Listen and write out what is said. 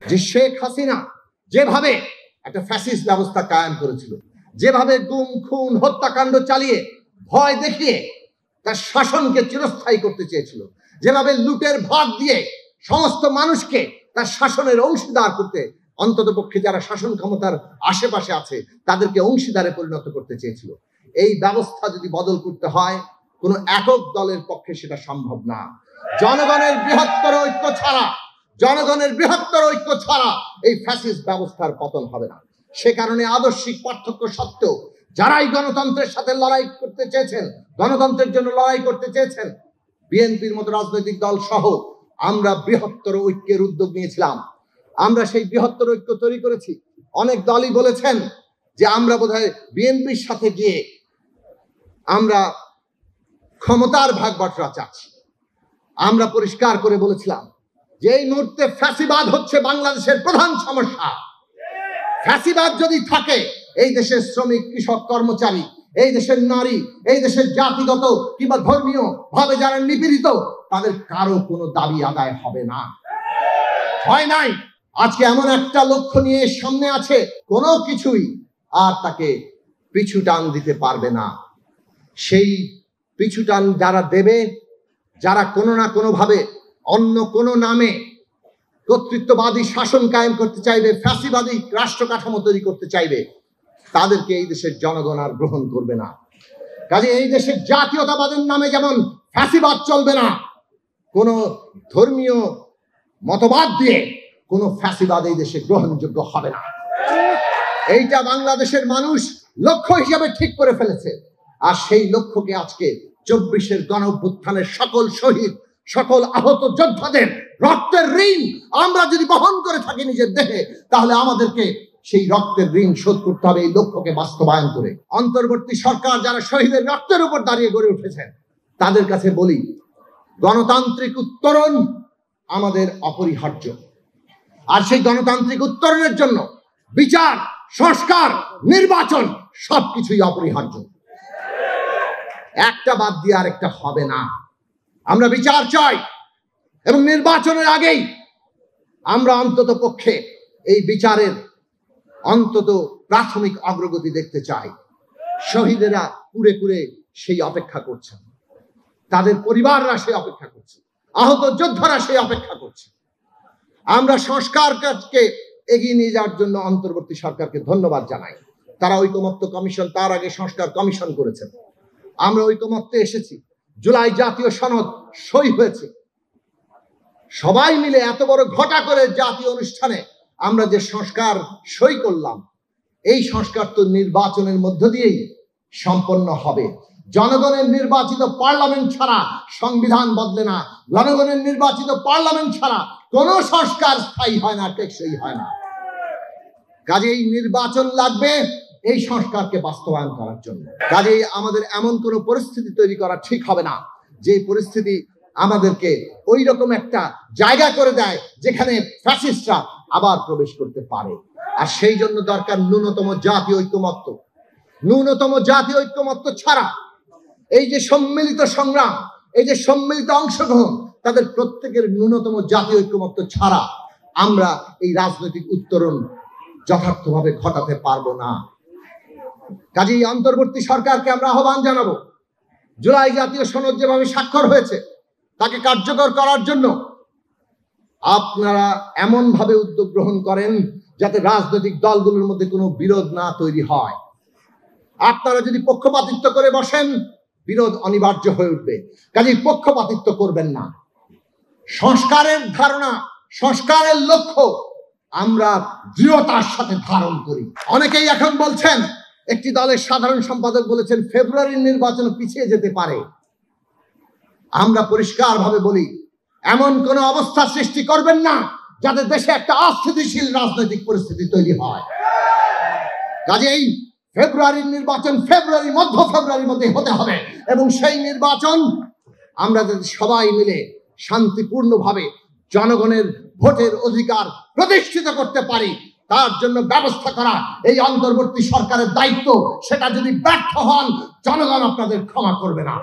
যে শেখ হাসিনা যেভাবে একটা ফ্যাসিস্ট ব্যবস্থা কায়েম করেছিল, যেভাবে গুম খুন হত্যাকাণ্ড চালিয়ে ভয় দেখিয়ে তার শাসনকে চিরস্থায়ী করতে চেয়েছিল, যেভাবে লুটের ভাগ দিয়ে সমস্ত মানুষকে তার শাসনের অংশীদার করতে, অন্তত পক্ষে যারা শাসন ক্ষমতার আশেপাশে আছে তাদেরকে অংশীদারে পরিণত করতে চেয়েছিল, এই ব্যবস্থা যদি বদল করতে হয় কোনো একক দলের পক্ষে সেটা সম্ভব না। জনগণের বৃহত্তর ঐক্য ছাড়া এই ফ্যাসিস্ট ব্যবস্থার পতন হবে না। সে কারণে আদর্শিক পার্থক্য সত্ত্বেও যারাই গণতন্ত্রের সাথে লড়াই করতে চেয়েছেন, গণতন্ত্রের জন্য লড়াই করতে চেয়েছেন, বিএনপির মতো রাজনৈতিক দল সহ আমরা বৃহত্তর ঐক্যের উদ্যোগ নিয়েছিলাম। আমরা সেই বৃহত্তর ঐক্য তৈরি করেছি। অনেক দলই বলেছেন যে আমরা বোধহয় বিএনপির সাথে গিয়ে আমরা ক্ষমতার ভাগ বটরা চাচ্ছি। আমরা পরিষ্কার করে বলেছিলাম যে এই মুহূর্তে ফ্যাসিবাদ হচ্ছে বাংলাদেশের প্রধান সমস্যা। ফ্যাসিবাদ যদি থাকে, এই দেশের শ্রমিক, কৃষক, কর্মচারী, এই দেশের নারী, এই দেশের জাতিগত কিংবা ধর্মীয় ভাবে যারা নিপীড়িত, তাদের কারো কোনো দাবি আদায় হবে না। হয় নাই। আজকে এমন একটা লক্ষ্য নিয়ে সামনে আছে, কোনো কিছুই আর তাকে পিছু টান দিতে পারবে না। সেই পিছু টান যারা দেবে, যারা কোনো না কোনো ভাবে অন্য কোনো নামে কর্তৃত্ববাদী শাসন কায়েম করতে চাইবে, ফ্যাসিবাদী রাষ্ট্র কাঠামো তৈরি করতে চাইবে, তাদেরকে এই দেশের জনগণ আর গ্রহণ করবে না। কাজে এই দেশের জাতীয়তাবাদের নামে যেমন ফ্যাসিবাদ চলবে না, কোনো ধর্মীয় মতবাদ দিয়ে কোনো ফ্যাসিবাদ এই দেশে গ্রহণযোগ্য হবে না। এইটা বাংলাদেশের মানুষ লক্ষ্য হিসাবে ঠিক করে ফেলেছে। আর সেই লক্ষ্যকে আজকে 24-এর গণ অভ্যুত্থানের সকল শহীদ, সকল আহত যোদ্ধাদের রক্তের ঋণ আমরা যদি বহন করে থাকি নিজের দেহে, তাহলে আমাদেরকে সেই রক্তের ঋণ শোধ করতে হবে এই লক্ষ্যকে বাস্তবায়ন করে। অন্তর্বর্তী সরকার যারা শহীদের রক্তের উপর দাঁড়িয়ে গড়ে উঠেছেন, তাদের কাছে বলি, গণতান্ত্রিক উত্তরণ আমাদের অপরিহার্য। আর সেই গণতান্ত্রিক উত্তরণের জন্য বিচার, সংস্কার, নির্বাচন সবকিছুই অপরিহার্য। একটা বাদ দিয়ে আরেকটা হবে না। আমরা বিচার চাই এবং নির্বাচনের আগেই আমরা অন্তত পক্ষে এই বিচারের অন্তত প্রাথমিক অগ্রগতি দেখতে চাই। শহীদেরা কুরে কুরে সেই অপেক্ষা করছেন, তাদের পরিবাররা সেই অপেক্ষা করছে, আহত যোদ্ধারা সেই অপেক্ষা করছে। আমরা সংস্কার কাজকে এগিয়ে নিয়ে যাওয়ার জন্য অন্তর্বর্তী সরকারকে ধন্যবাদ জানাই। তারা ঐকমত্য কমিশন, তার আগে সংস্কার কমিশন করেছেন। আমরা ঐকমত্যে এসেছি। জুলাই জাতীয় সনদ সই হয়েছে। সবাই মিলে এত বড় ঘটা করে জাতীয় অনুষ্ঠানে আমরা যে সংস্কার সই করলাম, এই সংস্কার তো নির্বাচনের মধ্য দিয়েই সম্পন্ন হবে। জনগণের নির্বাচিত পার্লামেন্ট ছাড়া সংবিধান বদলে না। জনগণের নির্বাচিত পার্লামেন্ট ছাড়া কোনো সংস্কার স্থায়ী হয় না, টেকসই হয় না। কাজেই নির্বাচন লাগবে এই সংস্কারকে বাস্তবায়ন করার জন্য। কাজেই আমাদের এমন কোনো পরিস্থিতি তৈরি করা ঠিক হবে না যে পরিস্থিতি আমাদেরকে ওই রকম একটা জায়গা করে দেয় যেখানে ফ্যাসিস্টরা আবার প্রবেশ করতে পারে। আর সেই জন্য দরকার ন্যূনতম জাতীয় ঐক্যমত্য। ন্যূনতম জাতীয় ঐক্যমত্য ছাড়া এই যে সম্মিলিত সংগ্রাম, এই যে সম্মিলিত অংশগ্রহণ, তাদের প্রত্যেকের ন্যূনতম জাতীয় ঐক্যমত্য ছাড়া আমরা এই রাজনৈতিক উত্তরণ যথার্থভাবে ঘটাতে পারবো না। কাজেই অন্তর্বর্তী সরকারকে আমরা আহ্বান জানাবো, জুলাই জাতীয় সনদ যেভাবে স্বাক্ষর হয়েছে তাকে কার্যকর করার জন্য আপনারা এমন ভাবে উদ্যোগ গ্রহণ করেন যাতে রাজনৈতিক দলগুলোর মধ্যে কোনো বিরোধ না তৈরি হয়। আপনারা যদি পক্ষপাতিত্ব করে বসেন, বিরোধ অনিবার্য হয়ে উঠবে। কাজেই পক্ষপাতিত্ব করবেন না। সংস্কারের ধারণা, সংস্কারের লক্ষ্য আমরা দৃঢ়তার সাথে ধারণ করি। অনেকেই এখন বলছেন, একটি দলের সাধারণ সম্পাদক বলেছেন ফেব্রুয়ারির নির্বাচন পিছিয়ে যেতে পারে। আমরা পরিষ্কার ভাবে বলি, এমন কোন অবস্থা সৃষ্টি করবেন না যাতে দেশে একটা অস্থিতিশীল রাজনৈতিক পরিস্থিতি তৈরি হয়। কাজেই ফেব্রুয়ারির নির্বাচন মধ্য ফেব্রুয়ারির মধ্যে হতে হবে এবং সেই নির্বাচন আমরা যদি সবাই মিলে শান্তিপূর্ণভাবে জনগণের ভোটের অধিকার প্রতিষ্ঠিত করতে পারি, তার জন্য ব্যবস্থা করা এই অন্তর্বর্তী সরকারের দায়িত্ব। সেটা যদি ব্যর্থ হন, জনগণ আপনাদের ক্ষমা করবে না।